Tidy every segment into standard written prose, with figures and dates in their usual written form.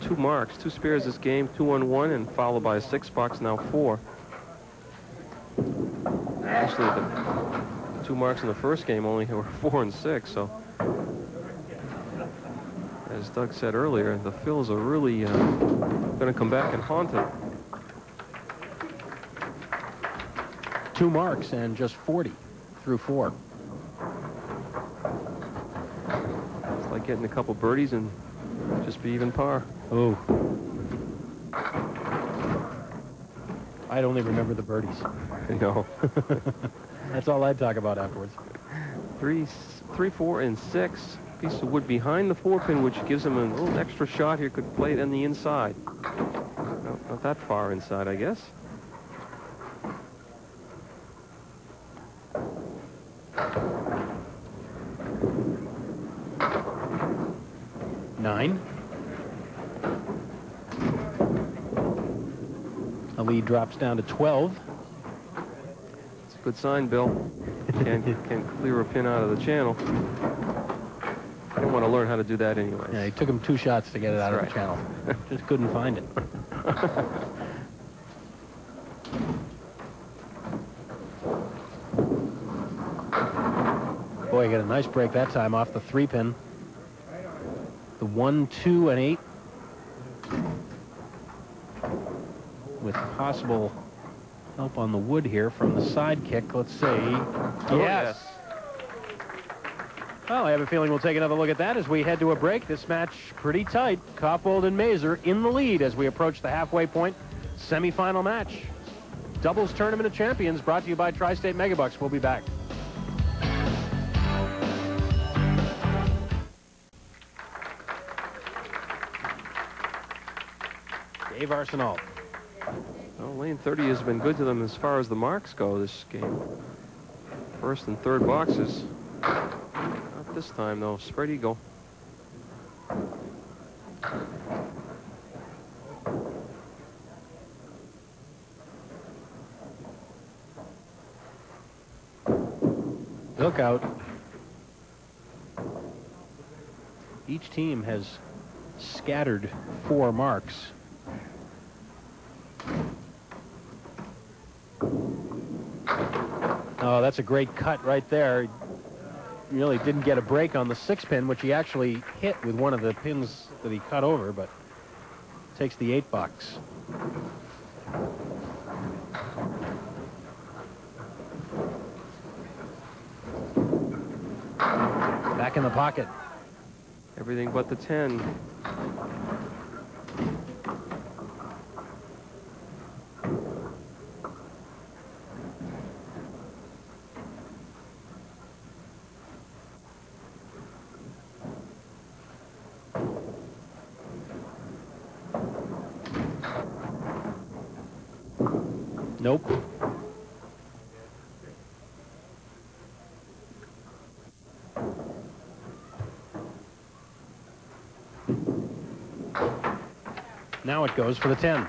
2 marks, 2 spares this game, 2 on 1, and followed by a 6 box, now 4. Actually, the 2 marks in the first game only were 4 and 6, so as Doug said earlier, the fills are really going to come back and haunt it. 2 marks and just 40 through 4. It's like getting a couple birdies and just be even par. Oh. I'd only remember the birdies. No. That's all I'd talk about afterwards. 3, 4, and 6. Piece of wood behind the 4-pin, which gives him a little extra shot here. Could play it on the inside. No, not that far inside, I guess. Nine. The lead drops down to 12. It's a good sign, Bill. Can't clear a pin out of the channel. I don't want to learn how to do that anyway. Yeah, it took him 2 shots to get it out of the channel. Just couldn't find it. Boy, got a nice break that time off the 3-pin. The 1, 2, and 8. With possible help on the wood here from the side kick. Let's see. Oh, yes. Well, I have a feeling we'll take another look at that as we head to a break. This match pretty tight. Kaufold and Mazur in the lead as we approach the halfway point semifinal match. Doubles Tournament of Champions brought to you by Tri-State Megabucks. We'll be back. Dave Arsenault. Well, lane 30 has been good to them as far as the marks go this game. First and third boxes. Not this time, though. Spread eagle. Look out. Each team has scattered 4 marks. Oh, that's a great cut right there. He really didn't get a break on the 6-pin, which he actually hit with one of the pins that he cut over, but takes the 8 box. Back in the pocket. Everything but the 10. Nope. Now it goes for the 10.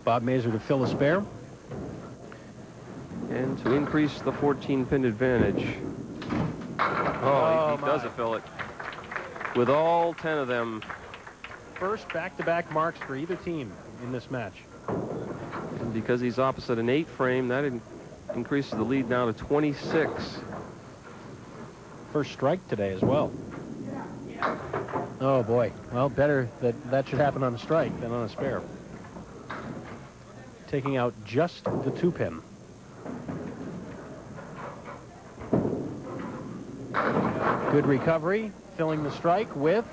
Bob Mazur to fill a spare. And to increase the 14-pin advantage. Oh, he does fill it. With all 10 of them. First back-to-back marks for either team in this match. And because he's opposite an 8 frame, that increases the lead now to 26. First strike today as well. Oh boy. Well, better that should happen on a strike than on a spare. Taking out just the 2-pin. Good recovery, filling the strike with.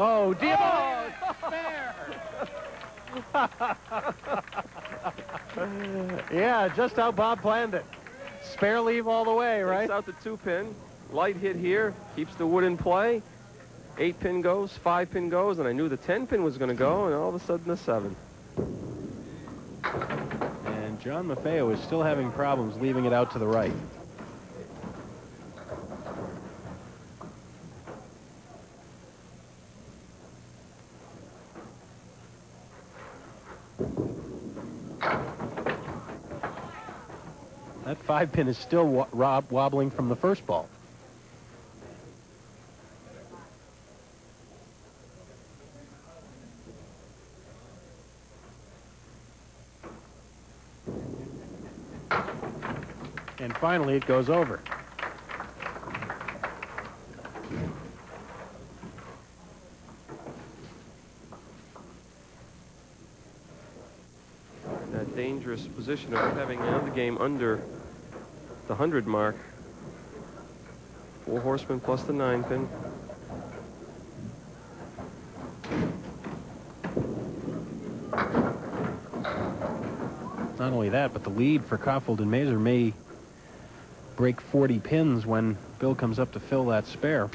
Oh, dear! Oh, spare! Yeah, just how Bob planned it. Spare leave all the way, right? Takes out the 2-pin. Light hit here. Keeps the wood in play. 8-pin goes. 5-pin goes. And I knew the 10-pin was going to go. And all of a sudden, the 7. And John Maffeo is still having problems leaving it out to the right. That 5-pin is still wobbling from the first ball. And finally, it goes over. That dangerous position of having another game under the 100 mark. 4 horsemen plus the 9-pin. Not only that, but the lead for Kaufold and Mazur may break 40 pins when Bill comes up to fill that spare.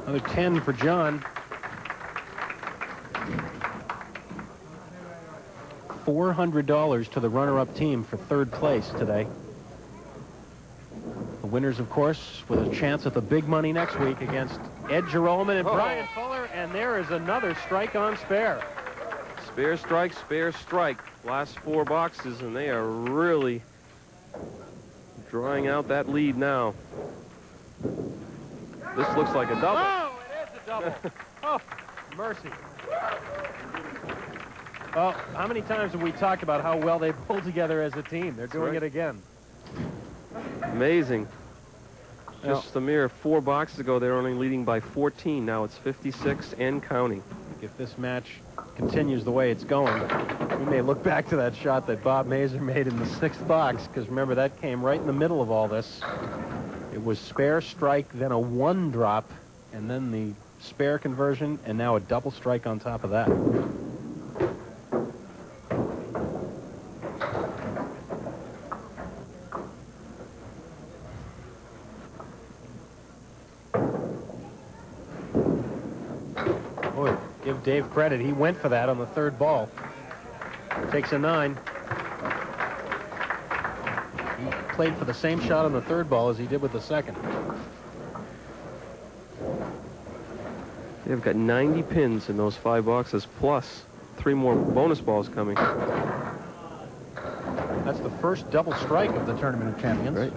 Another 10 for John. $400 to the runner-up team for 3rd place today. The winners, of course, with a chance at the big money next week against Ed Jeroman and Brian Fuller. And there is another strike on spare. Spare strike, spare strike. Last 4 boxes, and they are really drawing out that lead now. This looks like a double. Oh, it is a double. Oh, mercy. Well, how many times have we talked about how well they pull together as a team? They're doing it again. Amazing. Just a mere 4 boxes ago, they were only leading by 14. Now it's 56 and counting. If this match continues the way it's going, we may look back to that shot that Bob Mazur made in the 6th box, because remember, that came right in the middle of all this. It was spare strike, then a 1 drop, and then the spare conversion, and now a double strike on top of that. Give Dave credit. He went for that on the 3rd ball. Takes a 9. He played for the same shot on the 3rd ball as he did with the 2nd. They've got 90 pins in those 5 boxes, plus 3 more bonus balls coming. That's the first double strike of the Tournament of Champions. Right.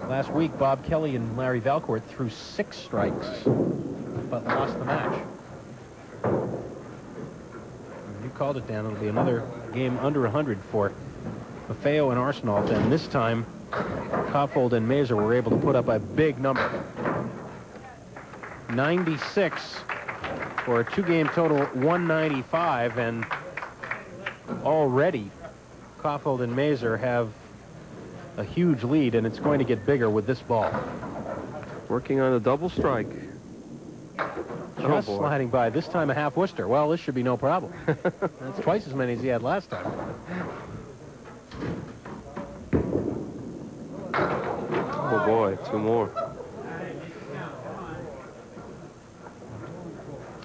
Last week, Bob Kelly and Larry Valcourt threw 6 strikes, but lost the match. You called it, Dan. It'll be another game under 100 for Maffeo and Arsenault, and this time, Kaufold and Mazur were able to put up a big number. 96 for a 2-game total 195, and already Kaufold and Mazur have a huge lead, and it's going to get bigger with this ball. Working on a double strike. Just sliding by, this time a half Worcester. Well, this should be no problem. That's twice as many as he had last time. Oh boy, 2 more.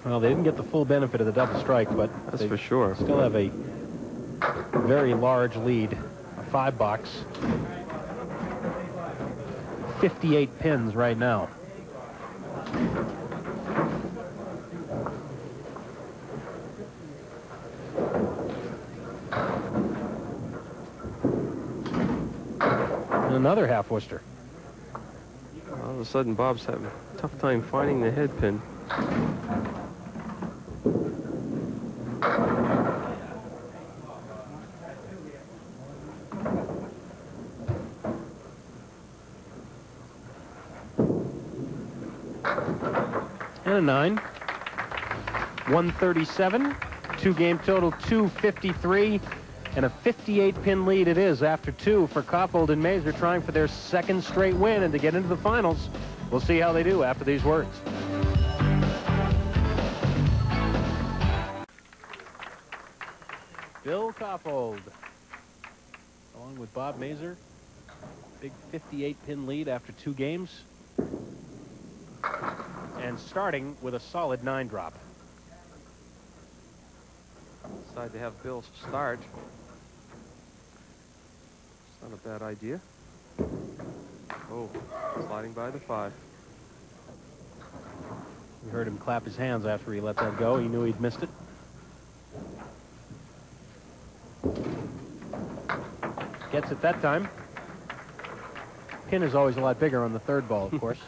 Well, they didn't get the full benefit of the double strike, but that's for sure. Still have a very large lead. A 5 box. 58 pins right now. And another half Worcester. All of a sudden, Bob's having a tough time finding the head pin. And a 9. 137. 2-game total 253. And a 58-pin lead it is after 2 for Kaufold and Mazur, trying for their 2nd straight win and to get into the finals. We'll see how they do after these words. Bill Kaufold, along with Bob Mazur, big 58-pin lead after 2 games. And starting with a solid 9 drop. Decide to have Bill start. It's not a bad idea. Oh, sliding by the 5. We heard him clap his hands after he let that go. He knew he'd missed it. Gets it that time. Pin is always a lot bigger on the third ball, of course.